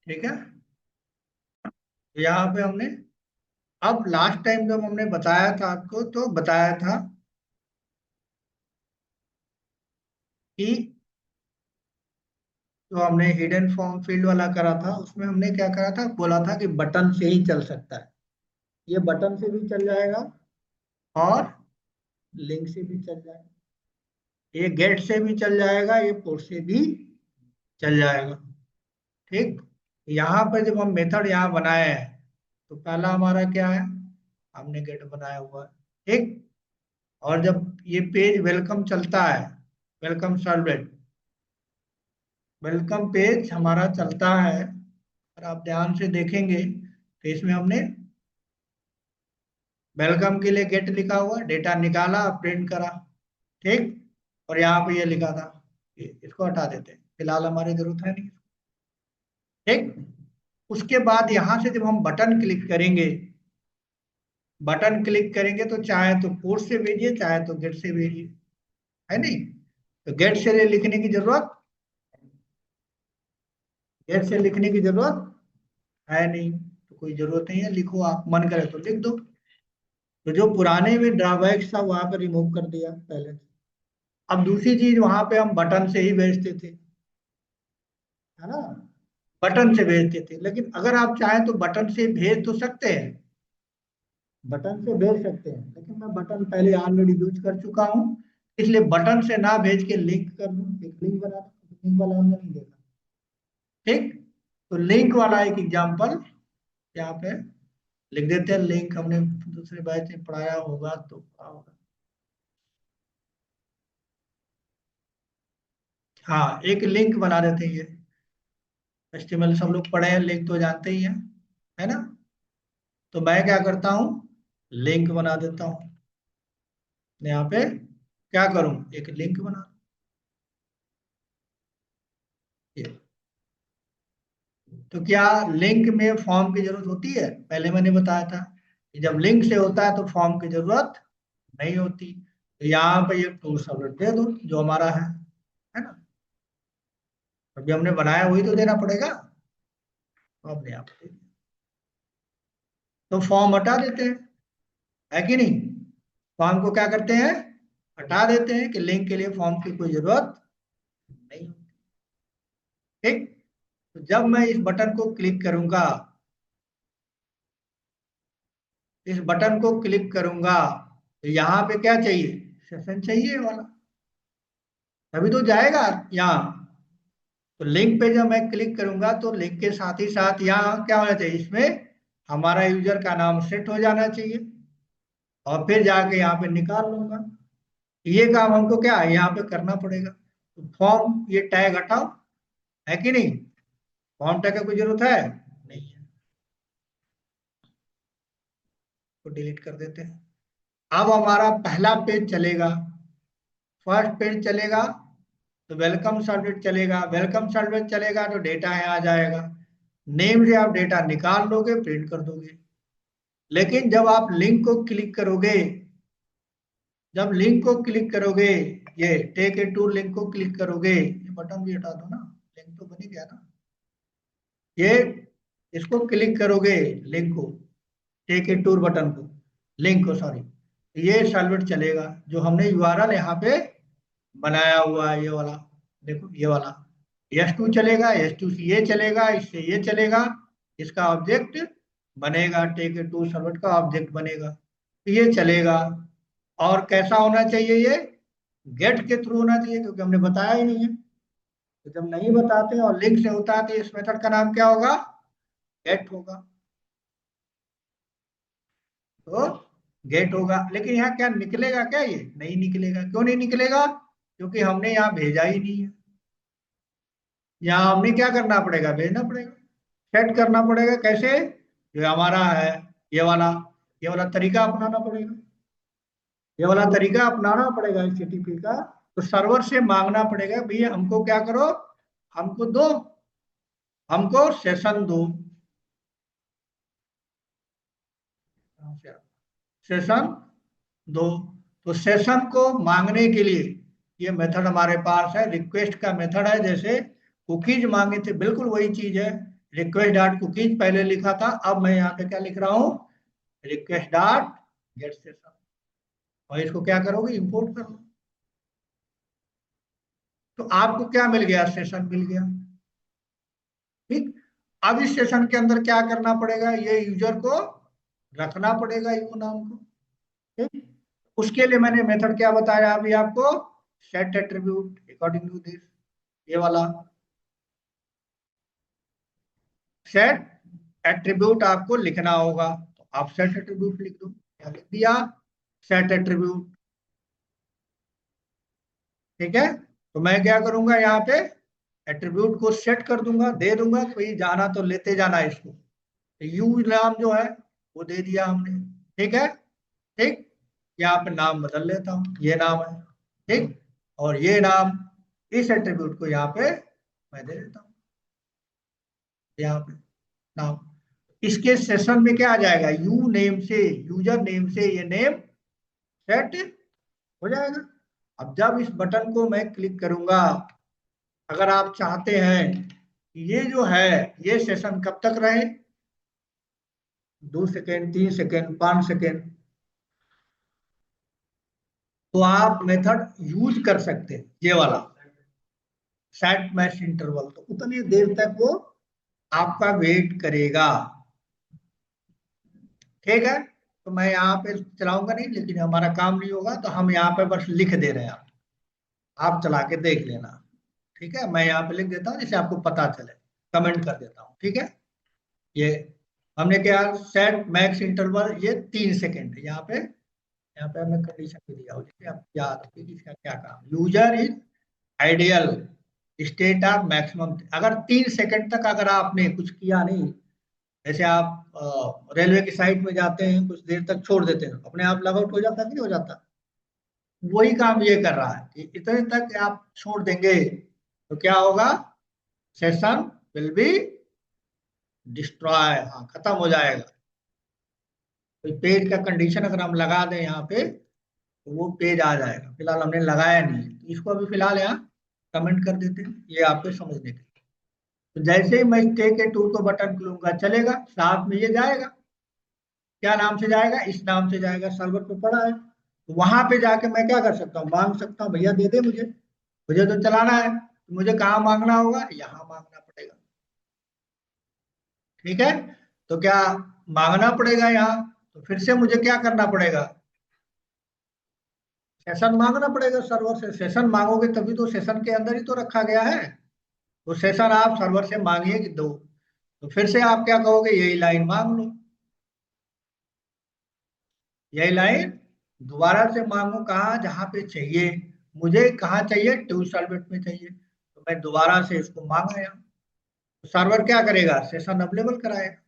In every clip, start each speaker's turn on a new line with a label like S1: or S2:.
S1: ठीक है। तो यहाँ पे हमने, अब लास्ट टाइम जब हमने बताया था आपको तो बताया था कि जो हमने हिडन फॉर्म फील्ड वाला करा था उसमें हमने क्या करा था, बोला था कि बटन से ही चल सकता है। ये बटन से भी चल जाएगा और लिंक से भी चल जाएगा, ये गेट से भी चल जाएगा, ये पोर्ट से भी चल जाएगा। ठीक। यहाँ पर जब हम मेथड यहाँ बनाए हैं तो पहला हमारा क्या है, हमने गेट बनाया हुआ है। ठीक। और जब ये पेज वेलकम चलता है, वेलकम सर्वलेट, वेलकम पेज हमारा चलता है, और आप ध्यान से देखेंगे तो इसमें हमने वेलकम के लिए गेट लिखा हुआ, डेटा निकाला, प्रिंट करा। ठीक। और यहाँ पे ये लिखा था, इसको हटा देते हैं, फिलहाल हमारी जरूरत है नहीं। ठीक। उसके बाद यहाँ से जब हम बटन क्लिक करेंगे, बटन क्लिक करेंगे तो चाहे तो पोर्ट से भेजिए चाहे तो गेट से भेजिए, है नहीं। तो गेट से लिखने की जरूरत, गेट से लिखने की जरूरत है नहीं, तो कोई जरूरत नहीं है, लिखो आप मन करे तो लिख दो। तो जो पुराने में ड्रॉबैक्स था वहां पर रिमूव कर दिया पहले से। अब दूसरी चीज, वहां पे हम बटन से ही भेजते थे, है ना, बटन से भेजते थे, लेकिन अगर आप चाहें तो बटन से भेज तो सकते हैं, बटन से भेज सकते हैं, लेकिन मैं बटन पहले ऑलरेडी यूज कर चुका हूं, इसलिए बटन से ना भेज के लिंक कर दूं, एक लिंक बना दूं, लिंक वाला हमने नहीं देखा। ठीक। तो लिंक वाला एक एग्जांपल यहाँ पे लिख देते हैं, लिंक हमने दूसरे बैच में पढ़ाया होगा तो पढ़ा होगा। हाँ, एक लिंक बना देते हैं, ये एचटीएमएल सब लोग पढ़े हैं, लिंक तो जानते ही हैं, है ना। तो मैं क्या करता हूँ, लिंक बना देता हूँ, यहाँ पे क्या करूँ, एक लिंक बना, ये। तो क्या लिंक में फॉर्म की जरूरत होती है, पहले मैंने बताया था कि जब लिंक से होता है तो फॉर्म की जरूरत नहीं होती। तो यहाँ पे ये टू सबमिट दे दो जो हमारा है ना, अभी हमने बनाया वही तो देना पड़ेगा, तो हमने यहाँ पे दे दिया। तो फॉर्म हटा देते हैं, है कि नहीं। फॉर्म को क्या करते हैं, हटा देते हैं कि लिंक के लिए फॉर्म की कोई जरूरत नहीं होती। ठीक। तो जब मैं इस बटन को क्लिक करूंगा, इस बटन को क्लिक करूंगा, तो यहाँ पे क्या चाहिए, सेशन चाहिए ये वाला, तभी तो जाएगा यहाँ। तो लिंक पे जब मैं क्लिक करूंगा तो लिंक के साथ ही साथ यहाँ क्या होना चाहिए, इसमें हमारा यूजर का नाम सेट हो जाना चाहिए, और फिर जाके यहाँ पे निकाल लूंगा। ये काम हमको क्या है यहाँ पे करना पड़ेगा। तो फॉर्म ये टैग हटाओ, है कि नहीं, फॉर्म टैग की कोई जरूरत है नहीं है, तो डिलीट कर देते हैं। अब हमारा पहला पेज चलेगा, फर्स्ट पेज चलेगा, तो वेलकम सर्वलेट चलेगा, वेलकम सर्वलेट चलेगा तो डेटा है आ जाएगा, नेम से आप डेटा निकाल लोगे, प्रिंट कर दोगे। लेकिन जब आप लिंक को क्लिक करोगे, जब लिंक को क्लिक करोगे, ये टेक ए टूर लिंक को क्लिक करोगे, ये बटन भी हटा दो ना, लिंक तो बन ही गया ना, ये इसको क्लिक करोगे, लिंक को, टेक ए टूर बटन को, लिंक को सॉरी, ये सर्वलेट चलेगा जो हमने यूआरएल यहाँ पे बनाया हुआ है, ये वाला, देखो ये वाला, S2 चलेगा, S2 से ये चलेगा, इससे ये चलेगा, इसका ऑब्जेक्ट बनेगा, टेक ए टू सर्वलेट का ऑब्जेक्ट बनेगा, तो ये चलेगा। और कैसा होना चाहिए, ये गेट के थ्रू होना चाहिए, क्योंकि हमने बताया ही नहीं है। तो जब नहीं बताते और लिंक से होता है तो इस मेथड का नाम क्या होगा, गेट होगा। तो गेट होगा, लेकिन यहाँ क्या निकलेगा, क्या ये नहीं निकलेगा, क्यों नहीं निकलेगा, क्योंकि हमने यहाँ भेजा ही नहीं है। यहाँ हमने क्या करना पड़ेगा, भेजना पड़ेगा, सेट करना पड़ेगा, कैसे, जो हमारा है ये वाला, ये वाला तरीका अपनाना पड़ेगा, ये वाला तरीका अपनाना पड़ेगा HTTP का। तो सर्वर से मांगना पड़ेगा, भैया हमको क्या करो, हमको दो, हमको सेशन दो, सेशन दो। तो सेशन को मांगने के लिए ये मेथड हमारे पास है, रिक्वेस्ट का मेथड है, जैसे कुकीज मांगे थे बिल्कुल वही चीज है, रिक्वेस्ट डॉट कुकीज पहले लिखा था, अब मैं यहाँ पे क्या लिख रहा हूँ, रिक्वेस्ट डॉट गेट सेशन, और इसको क्या करोगे, इंपोर्ट कर लो। तो आपको क्या मिल गया, सेशन मिल गया। ठीक। अब इस सेशन के अंदर क्या करना पड़ेगा, ये यूजर को रखना पड़ेगा यू नाम को। ठीक। उसके लिए मैंने मेथड क्या बताया अभी आपको, set attribute according to this, ये वाला सेट एट्रीब्यूट आपको लिखना होगा। तो आप सेट एट्रीब्यूट लिख दो, क्या लिख दिया, सेट एट्रीब्यूट। ठीक है। तो मैं क्या करूंगा, यहाँ पे एट्रीब्यूट को सेट कर दूंगा, दे दूंगा कि भाई जाना तो लेते जाना इसको। यू नाम जो है वो दे दिया हमने। ठीक है। ठीक। यहाँ पे नाम बदल लेता हूँ, ये नाम है। ठीक। और ये नाम, इस एट्रीब्यूट को यहाँ पे मैं दे देता हूँ, यहाँ पे नाम। इसके सेशन में क्या आ जाएगा, यू नेम से, यूजर नेम से ये नेम सेट हो जाएगा। अब जब इस बटन को मैं क्लिक करूंगा, अगर आप चाहते हैं कि ये जो है ये सेशन कब तक रहे, 2 सेकेंड, 3 सेकेंड, 5 सेकेंड, तो आप मेथड यूज कर सकते हैं ये वाला सेट मैच इंटरवल। तो उतनी देर तक वो आपका वेट करेगा। ठीक है। तो मैं यहाँ पे चलाऊंगा नहीं, लेकिन हमारा काम नहीं होगा, तो हम यहाँ पे बस लिख दे रहे हैं, आप चला के देख लेना। ठीक है, मैं यहाँ पे लिख देता हूँ जिससे आपको पता चले, कमेंट कर देता हूँ। ठीक है। ये हमने क्या, सेट मैक्स इंटरवल, ये 3 सेकेंड है यहाँ पे। यहाँ पे हमने कंडीशन भी दिया हो, जैसे आप याद रखिए कि इसका क्या काम, user is ideal state of maximum. अगर 3 सेकेंड तक अगर आपने कुछ किया नहीं, जैसे आप रेलवे की साइट में जाते हैं, कुछ देर तक छोड़ देते हैं, अपने आप लॉग आउट हो जाता है कि नहीं हो जाता, वही काम ये कर रहा है कि इतने तक आप छोड़ देंगे तो क्या होगा, सेशन विल बी डिस्ट्रॉय, हाँ खत्म हो जाएगा। तो पेज का कंडीशन अगर हम लगा दें यहाँ पे, तो वो पेज आ जाएगा। फिलहाल हमने लगाया नहीं है, तो इसको अभी फिलहाल यहाँ कमेंट कर देते हैं, ये आपके समझने के लिए। तो जैसे ही मैं टेक ए टूल को बटन करूंगा, चलेगा साथ में ये जाएगा, क्या नाम से जाएगा, इस नाम से जाएगा, सर्वर पे पड़ा है। तो वहां पे जाके मैं क्या कर सकता हूँ, मांग सकता हूँ, भैया दे दे मुझे, मुझे तो चलाना है। तो मुझे कहाँ मांगना होगा, यहाँ मांगना पड़ेगा। ठीक है। तो क्या मांगना पड़ेगा यहाँ, तो फिर से मुझे क्या करना पड़ेगा, सेशन मांगना पड़ेगा सर्वर से। सेशन मांगोगे तभी तो, सेशन के अंदर ही तो रखा गया है। तो सेशन आप सर्वर से मांगिए कि दो, तो फिर से आप क्या कहोगे, यही लाइन मांग लो, यही लाइन दोबारा से मांगो, कहाँ, जहाँ पे चाहिए मुझे, कहाँ चाहिए, टू सर्विट में चाहिए, तो मैं दोबारा से इसको मांग आया। तो सर्वर क्या करेगा, सेशन अवेलेबल कराएगा।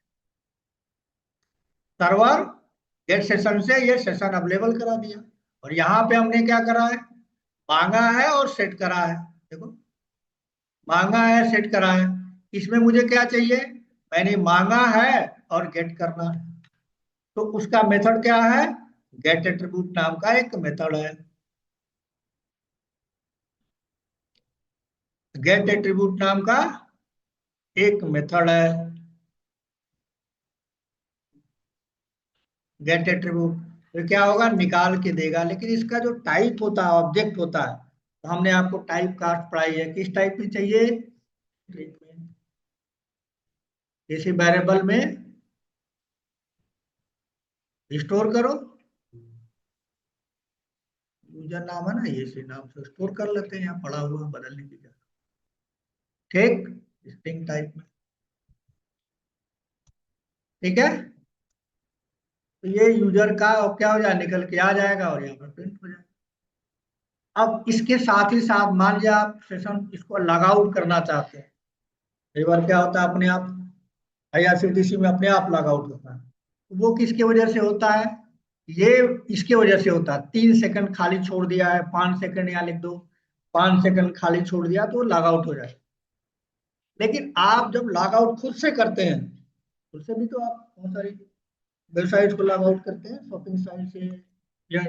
S1: सर्वर गेट सेशन से ये सेशन अवेलेबल करा दिया, और यहाँ पे हमने क्या करा है, मांगा है और सेट करा है। देखो, मांगा है, सेट करा है। इसमें मुझे क्या चाहिए, मैंने मांगा है और गेट करना है। तो उसका मेथड क्या है, गेट एट्रीब्यूट नाम का एक मेथड है। गेट एट्रीब्यूट नाम का एक मेथड है, गेट एट्रीब्यूट। तो क्या होगा, निकाल के देगा, लेकिन इसका जो टाइप होता है, ऑब्जेक्ट होता है, तो हमने आपको टाइप कास्ट पढ़ाई है, किस टाइप में चाहिए, स्ट्रिंग में, किसी वेरिएबल में स्टोर करो। यूजर नाम है ना, ये इसी नाम से स्टोर कर लेते हैं, यहाँ पड़ा हुआ बदलने की जगह। ठीक। स्ट्रिंग टाइप में। ठीक है। तो ये यूजर का और क्या हो जाए, निकल के आ जाएगा और यहाँ पर प्रिंट हो जाएगा। अब इसके साथ ही साथ मान लिया आप सेशन इसको लॉग आउट करना चाहते हैं, कई बार क्या होता है, अपने आप आईआरसीटीसी में अपने आप लॉग आउट होता है। वो किसके वजह से होता है, ये इसके वजह से होता है, 3 सेकंड खाली छोड़ दिया है, 5 सेकंड यहाँ लिख दो, 5 सेकंड खाली छोड़ दिया तो लॉग आउट हो जाए। लेकिन आप जब लॉग आउट खुद से करते हैं, खुद से भी तो आप बहुत सारी वेबसाइट को लॉग आउट करते हैं, शॉपिंग साइट से, या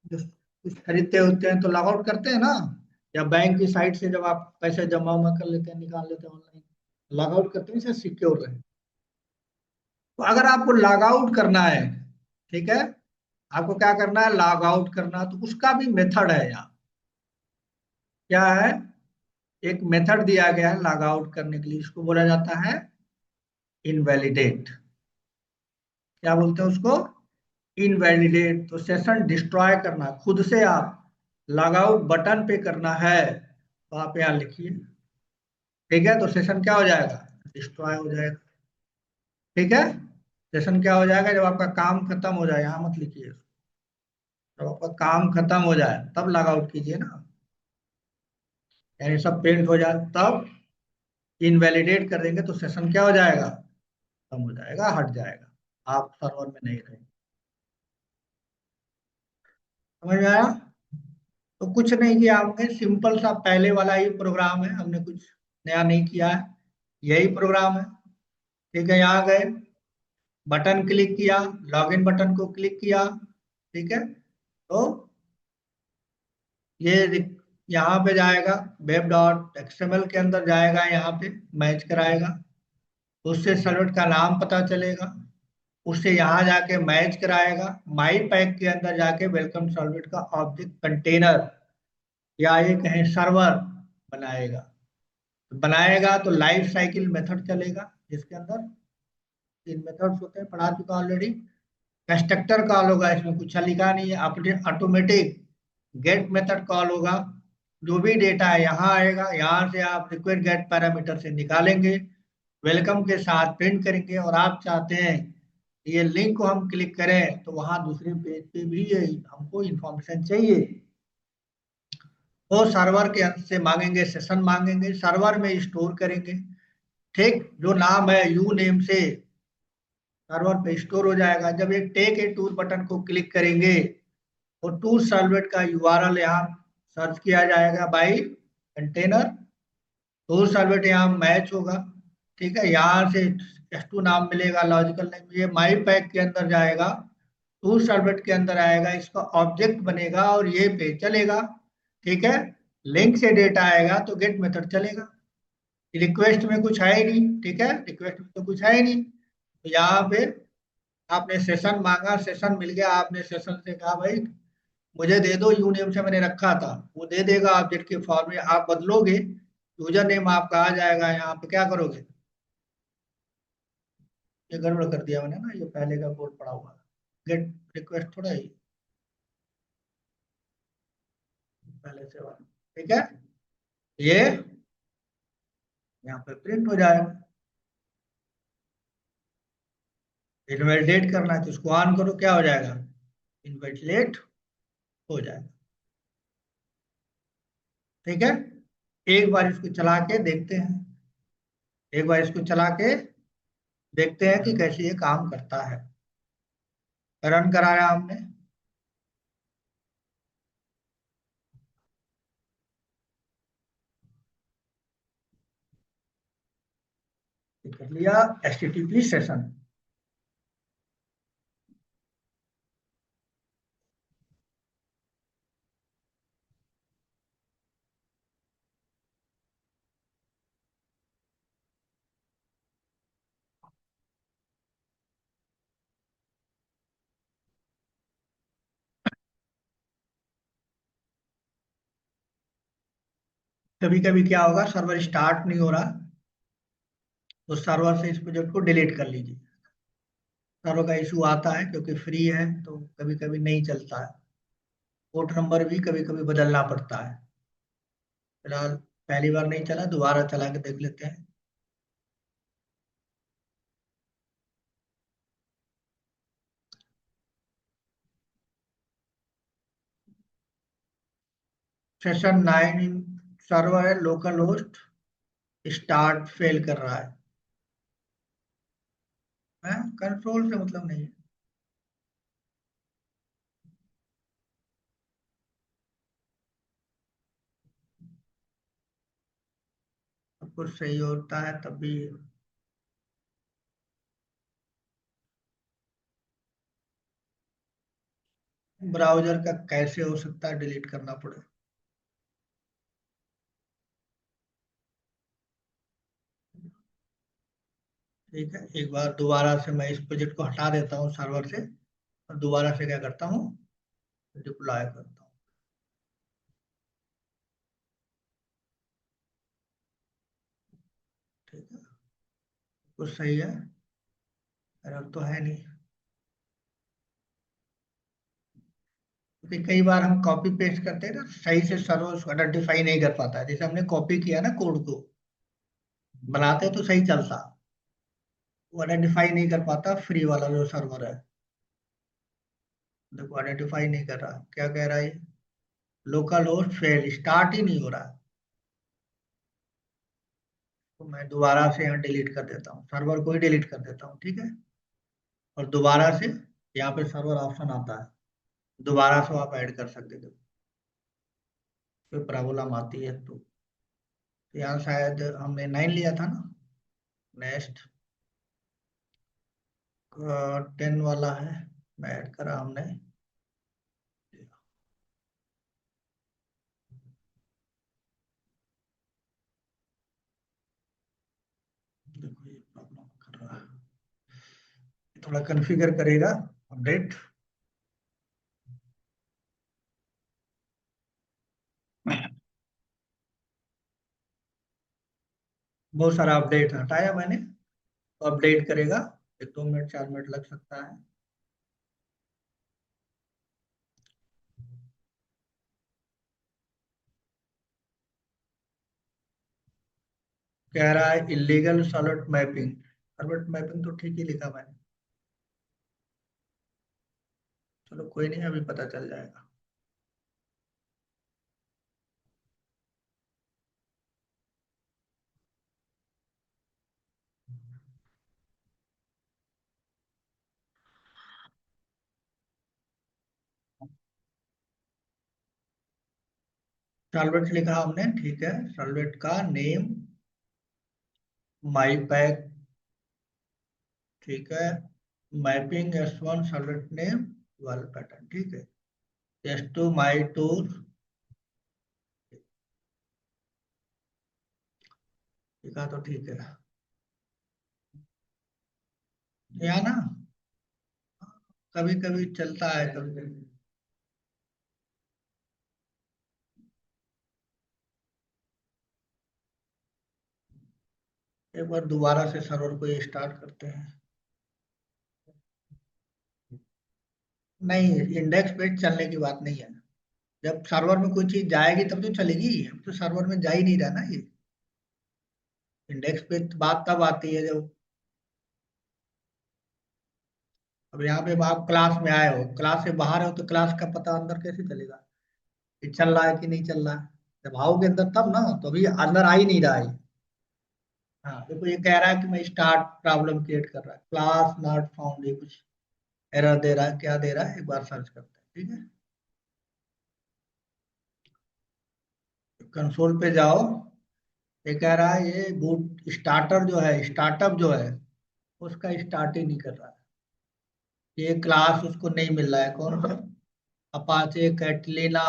S1: जो कुछ खरीदते होते हैं तो लॉग आउट करते हैं ना, या बैंक की साइट से जब आप पैसे जमा उमा कर लेते हैं, निकाल लेते हैं ऑनलाइन, लॉग आउट करते हैं इसे सिक्योर रहे। तो अगर आपको लॉग आउट करना है, ठीक है, आपको क्या करना है, लॉग आउट करना, तो उसका भी मेथड है यहाँ। क्या है, एक मेथड दिया गया है लॉग आउट करने के लिए, इसको बोला जाता है इनवैलिडेट। क्या बोलते हैं उसको, इनवैलिडेट। तो सेशन डिस्ट्रॉय करना, खुद से आप लॉग आउट बटन पे करना है, तो आप यहाँ लिखिए, ठीक है, तो सेशन क्या हो जाएगा, डिस्ट्रॉय हो जाएगा। ठीक है, सेशन क्या हो जाएगा, जब आपका काम खत्म हो जाए, यहाँ मत लिखिए, जब आपका काम खत्म हो जाए तब लॉग आउट कीजिए ना, यानी सब प्रिंट हो जाए तब इनवैलिडेट कर देंगे तो सेशन क्या हो जाएगा, खत्म हो जाएगा, हट जाएगा, आप सर्वर में नहीं रहेंगे। समझ में आया। तो कुछ नहीं किया हमने, सिंपल सा पहले वाला ही प्रोग्राम है, हमने कुछ नया नहीं किया है, यही प्रोग्राम है। ठीक है, यहाँ गए, बटन क्लिक किया, लॉगिन बटन को क्लिक किया, ठीक है, तो ये यहाँ पे जाएगा, वेब डॉट एक्सएमएल के अंदर जाएगा, यहाँ पे मैच कराएगा, उससे सर्वलेट का नाम पता चलेगा, उससे यहाँ जाके मैच कराएगा, माई पैक के अंदर जाके वेलकम सर्वलेट का ऑब्जेक्ट कंटेनर या ये कहें सर्वर बनाएगा। बनाएगा तो लाइफ साइकिल मेथड चलेगा, जिसके अंदर तीन मेथड्स होते हैं, पढ़ा चुका ऑलरेडी। कंस्ट्रक्टर कॉल होगा, इसमें कुछ लिखा नहीं है, update automatic get method call होगा, जो भी डेटा है यहाँ आएगा, यहाँ से आप रिक्वेस्ट गेट पैरामीटर से निकालेंगे, वेलकम के साथ प्रिंट करेंगे, और आप चाहते हैं ये लिंक को हम क्लिक करें तो वहां दूसरे पेज पे भी ये हमको इंफॉर्मेशन चाहिए, वो सर्वर के अंत से मांगेंगे, सेशन मांगेंगे, सर्वर में स्टोर करेंगे। ठीक, जो नाम है यू नेम से सर्वर पे स्टोर हो जाएगा। जब ये टेक ए टूल बटन को क्लिक करेंगे तो टूल सर्वलेट का यूआरएल यहाँ सर्च किया जाएगा बाई कंटेनर, टूल सर्वलेट यहाँ मैच होगा। ठीक है, यहाँ से S2 नाम मिलेगा, लॉजिकल नेम, ये माई पैक के अंदर जाएगा, टूल सर्वलेट के अंदर आएगा, इसका ऑब्जेक्ट बनेगा और ये पेज चलेगा। ठीक है, लिंक से डेटा आएगा तो गेट मेथड चलेगा। रिक्वेस्ट में कुछ है ही नहीं, ठीक है, रिक्वेस्ट में तो कुछ है ही नहीं, तो यहाँ पे आपने सेशन मांगा, सेशन मिल गया, आपने सेशन से कहा भाई मुझे दे दो, यू नेम से मैंने रखा था, वो दे देगा ऑब्जेक्ट के फॉर्म में, आप बदलोगे, यूजर नेम आपका आ जाएगा, यहाँ पे क्या करोगे, ये गड़बड़ कर दिया मैंने ना, ये पहले का कोड पड़ा हुआ, गेट रिक्वेस्ट थोड़ा ही पहले से वाला। ठीक है, ये यहाँ पे प्रिंट हो जाएगा। इनवैलिडेट करना है तो इसको ऑन करो, क्या हो जाएगा, इनवैलिडेट हो जाएगा। ठीक है, एक बार इसको चला के देखते हैं, एक बार इसको चला के देखते हैं कि कैसे ये काम करता है। रन कराया हमने, ये कर लिया HTTP सेशन। कभी कभी क्या होगा, सर्वर स्टार्ट नहीं हो रहा, तो सर्वर से इस प्रोजेक्ट को डिलीट कर लीजिए। सर्वर का इशू आता है क्योंकि फ्री है, तो कभी कभी नहीं चलता है, पोर्ट नंबर भी कभी कभी बदलना पड़ता है। फिलहाल पहली बार नहीं चला, दोबारा चला के देख लेते हैं। सेशन 9 सर्वर है, लोकल होस्ट स्टार्ट फेल कर रहा है, कंट्रोल से मतलब नहीं है। सब कुछ सही होता है तब भी ब्राउजर का कैसे हो सकता है डिलीट करना पड़े। ठीक है, एक बार दोबारा से मैं इस प्रोजेक्ट को हटा देता हूँ सर्वर से, और दोबारा से क्या करता हूँ, डिप्लॉय करता हूँ। ठीक है, कुछ सही है, एरर तो है नहीं। क्योंकि कई बार हम कॉपी पेस्ट करते हैं ना, सही से सर्वर उसको आइडेंटिफाई नहीं कर पाता है। जैसे हमने कॉपी किया ना कोड को, बनाते तो सही चलता, वो आइडेंटिफाई नहीं कर पाता फ्री वाला जो सर्वर है। देखो आइडेंटिफाई नहीं कर रहा, क्या कह रहा है, लोकल होस्ट फेल, स्टार्ट ही नहीं हो रहा। तो मैं दोबारा से यहाँ डिलीट कर देता हूँ, सर्वर को ही डिलीट कर देता हूँ, ठीक है। और दोबारा से यहाँ पे सर्वर ऑप्शन आता है, दोबारा से आप ऐड कर सकते थे, कोई प्रॉब्लम आती है तो। यहाँ शायद हमने 9 लिया था ना, नेक्स्ट 10 वाला है, मैं ऐड करा हमने। देखो ये प्रॉब्लम कर रहा है, थोड़ा कन्फिगर करेगा अपडेट। बहुत सारा अपडेट हटाया मैंने, तो अपडेट करेगा, 1-2 मिनट 4 मिनट लग सकता है। कह रहा है illegal solid mapping, solid mapping तो ठीक ही लिखा मैंने। चलो कोई नहीं, अभी पता चल जाएगा। सॉल्वेट लिखा हमने, ठीक है, सॉल्वेट का नेम माई पैक, ठीक है, मैपिंग S1 सॉल्वेट नेम वाल पैटर्न, ठीक है, S2 माई टूर, लिखा तो ठीक है। या ना, कभी कभी चलता है, कभी कभी। एक बार दोबारा से सर्वर को ये स्टार्ट करते हैं। नहीं, इंडेक्स पेज चलने की बात नहीं है। जब सर्वर में कोई चीज जाएगी तब तो चलेगी, अब तो सर्वर में जा ही नहीं रहा ना ये। इंडेक्स पेज बात तब आती है जब, अब यहाँ पे आप क्लास में आए हो, क्लास से बाहर हो, तो क्लास का पता अंदर कैसे चलेगा कि चल रहा है कि नहीं चल रहा है। जब आओगे अंदर तब ना, तो अभी अंदर आ ही नहीं रहा है। हाँ देखो, ये कह रहा है कि मैं स्टार्ट प्रॉब्लम क्रिएट कर रहा है, क्लास नॉट फाउंड, ये कुछ एरर दे रहा है, क्या दे रहा है, एक बार सर्च करते हैं, ठीक है। कंसोल पे जाओ, ये कह रहा है ये बूट स्टार्टर जो है, स्टार्टअप जो है, उसका स्टार्ट ही नहीं कर रहा है। ये क्लास उसको नहीं मिल रहा है, कौन सा, अपाचे कैटलीना,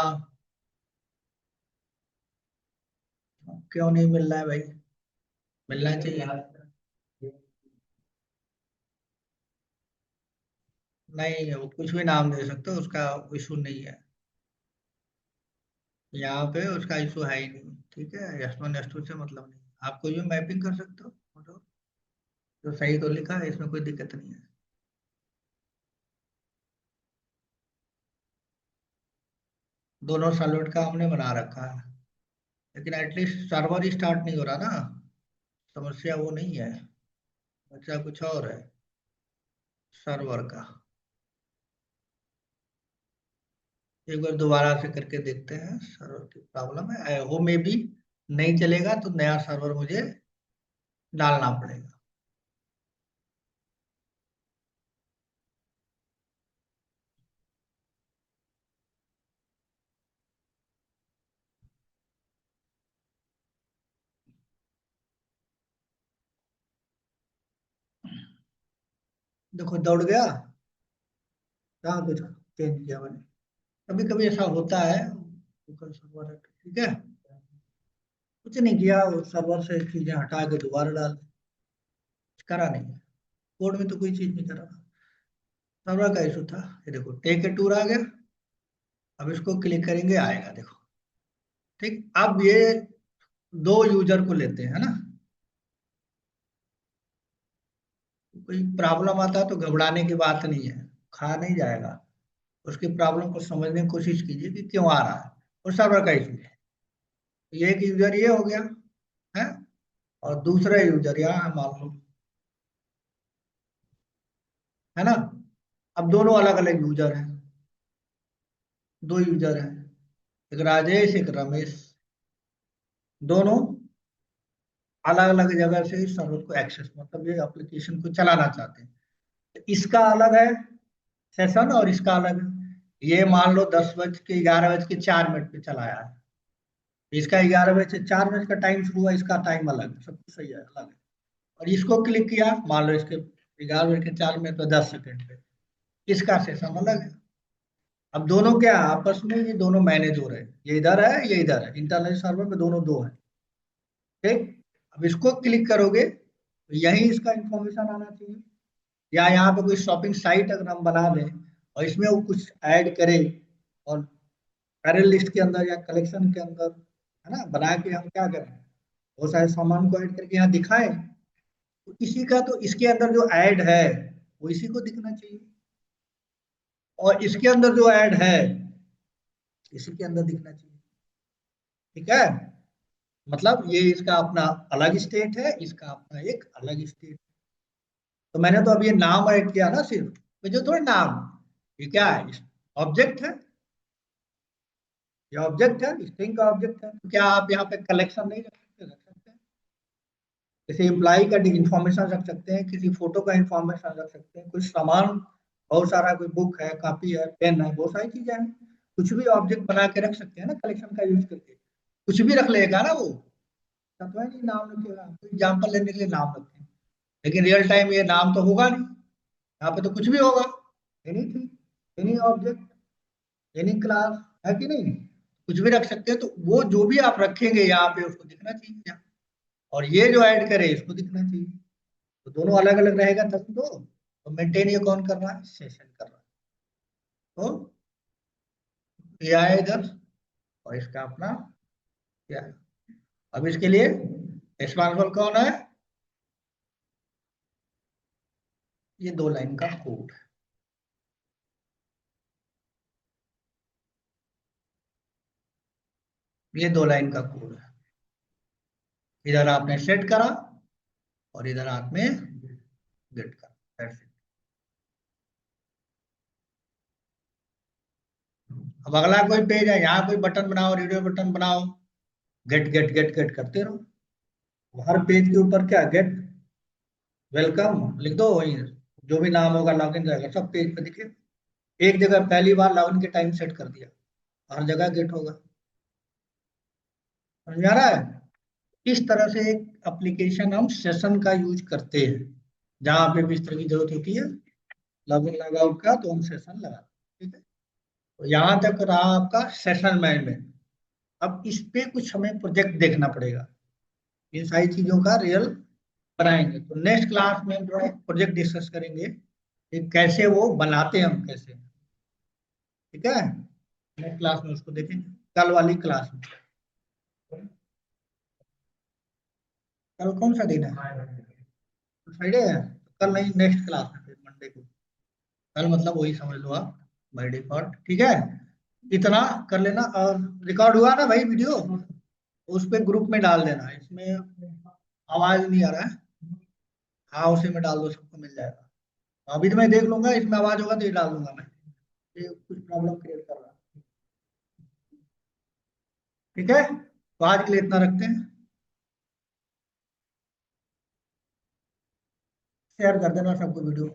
S1: क्यों नहीं मिल रहा है भाई, मिलना चाहिए। नहीं, वो कुछ भी नाम दे सकते हो, उसका इशू नहीं है। यहाँ पे उसका इशू है ही नहीं, ठीक है, S1 S2 से मतलब नहीं। आप कोई भी मैपिंग कर सकते हो, मतलब तो सही तो लिखा है, इसमें कोई दिक्कत नहीं है। दोनों सॉलिड का हमने बना रखा है, लेकिन एटलीस्ट सर्वर ही स्टार्ट नहीं हो रहा ना, समस्या वो नहीं है, समस्या कुछ और है, सर्वर का। एक बार दोबारा से करके देखते हैं, सर्वर की प्रॉब्लम है, वो में भी नहीं चलेगा तो नया सर्वर मुझे डालना पड़ेगा। देखो दौड़ गया, कहाँ कुछ चेंज किया मैंने। कभी कभी ऐसा होता है, लोकल सर्वर है, ठीक है, कुछ नहीं किया, उस सर्वर से चीजें हटा के दोबारा डाल दी। करा नहीं है, कोड में तो कोई चीज नहीं करा। सर्वर का इशू था। ये देखो टेक ए टूर आ गया। अब इसको क्लिक करेंगे, आएगा देखो। ठीक, अब ये दो यूजर को लेते हैं ना। कोई प्रॉब्लम आता है तो घबराने की बात नहीं है, खा नहीं जाएगा। उसकी प्रॉब्लम को समझने की कोशिश कीजिए कि क्यों आ रहा है, और सर्वर का इशू है। ये एक यूजर ये हो गया है, और दूसरा यूजर यहाँ मान लो, है ना। अब दोनों अलग अलग यूजर हैं, दो यूजर हैं, एक राजेश एक रमेश। दोनों अलग अलग जगह से इस सर्वर को एक्सेस, मतलब ये एप्लीकेशन को चलाना चाहते हैं। तो इसका अलग है सेशन और इसका अलग है। ये मान लो 10 बज के 11 बज के 4 मिनट पे चलाया है, इसका 11 बजे से 4 बजे का टाइम शुरू हुआ, इसका टाइम अलग है, सब कुछ सही है, अलग है। और इसको क्लिक किया, मान लो इसके 11 बज के 4 मिनट तो 10 सेकंड पे, इसका सेशन अलग है। अब दोनों क्या आपस में ये दोनों मैनेज हो रहे हैं, ये इधर है ये इधर है, इंटरनेट सर्वर पे दोनों दो है। ठीक, अब इसको क्लिक करोगे तो यही इसका इंफॉर्मेशन आना चाहिए। या यहाँ पे कोई शॉपिंग साइट अगर हम बना लें और इसमें वो कुछ ऐड करें, और पैरेलल लिस्ट के अंदर या कलेक्शन के अंदर, है ना, बना के हम क्या करें, बहुत सारे सामान को ऐड करके यहाँ दिखाएं, तो इसी का तो इसके अंदर जो ऐड है वो इसी को दिखना चाहिए, और इसके अंदर जो ऐड है इसी के अंदर दिखना चाहिए। ठीक है, मतलब ये इसका अपना अलग स्टेट है, इसका अपना एक अलग स्टेट। तो मैंने तो अब ये नाम ऐड किया ना सिर्फ, तो जो थोड़ा नाम, ये क्या है, ऑब्जेक्ट है, ये ऑब्जेक्ट है, स्ट्रिंग का ऑब्जेक्ट है। तो क्या आप यहाँ पे कलेक्शन नहीं रख सकते? रख सकते हैं। किसी एम्प्लॉय का इंफॉर्मेशन रख सकते हैं, किसी फोटो का इंफॉर्मेशन रख सकते हैं, कुछ सामान, बहुत सारा, कोई बुक है, कॉपी है, पेन है, बहुत सारी चीजें हैं। कुछ भी ऑब्जेक्ट बना के रख सकते हैं ना कलेक्शन का यूज करके, कुछ भी रख लेगा ना वो। तो है नहीं नाम रखेगा, एग्जाम्पल लेने के लिए नाम रखते हैं, लेकिन रियल टाइम ये नाम तो होगा नहीं, यहाँ पे तो कुछ भी होगा, anything, any object, any class, है कि नहीं, कुछ भी रख सकते हैं। तो वो जो भी आप रखेंगे यहाँ पे उसको दिखना चाहिए यहाँ। और ये जो ऐड करे इसको दिखना चाहिए। तो दोनों अलग अलग रहेगा तब तो मेंटेन ये कौन कर रहा है, सेशन कर रहा है। तो ये आया इधर, और इसका अपना क्या है। अब इसके लिए रिस्पॉन्सिबल कौन है, ये 2 लाइन का कोड है। ये 2 लाइन का कोड है, इधर आपने सेट करा और इधर आपने गेट करा, that's it। अब अगला कोई पेज है, यहाँ कोई बटन बनाओ, रेडियो बटन बनाओ, गेट गेट गेट गेट करते रहो। हर पेज के ऊपर क्या, गेट वेलकम लिख दो, वही जो भी नाम होगा लॉगिन रहेगा, सब पेज पे दिखे। एक जगह पहली बार लॉगिन के टाइम सेट कर दिया, हर जगह गेट होगा। समझ में आ रहा है? इस तरह से एक एप्लीकेशन हम सेशन का यूज करते हैं, जहां पे भी इस तरह की जरूरत होती है लॉगिन लॉग आउट का, तो हम सेशन लगाते हैं। ठीक है, तो यहाँ तक रहा आपका सेशन मैनेजमेंट। अब इस पे कुछ हमें प्रोजेक्ट देखना पड़ेगा, इन सारी चीजों का रियल बनाएंगे। तो नेक्स्ट क्लास में हम थोड़ा प्रोजेक्ट डिस्कस करेंगे कि कैसे वो बनाते हैं, हम कैसे। ठीक है, नेक्स्ट क्लास में उसको देखेंगे, कल वाली क्लास में। कल कौन सा दिन है, फ्राइडे है, कल नहीं, नेक्स्ट क्लास में फिर मंडे को। कल मतलब वही समझ लो आप, बाय डिफॉल्ट। ठीक है, इतना कर लेना। और रिकॉर्ड हुआ ना भाई वीडियो, उस पे ग्रुप में डाल देना। इसमें आवाज नहीं आ रहा है, हाँ उसी में डाल दो, सबको मिल जाएगा। अभी तो मैं देख लूंगा, इसमें आवाज होगा तो ये डाल दूंगा मैं, ये कुछ प्रॉब्लम क्रिएट कर रहा है। ठीक है, तो आज के लिए इतना रखते हैं। शेयर कर देना सबको वीडियो।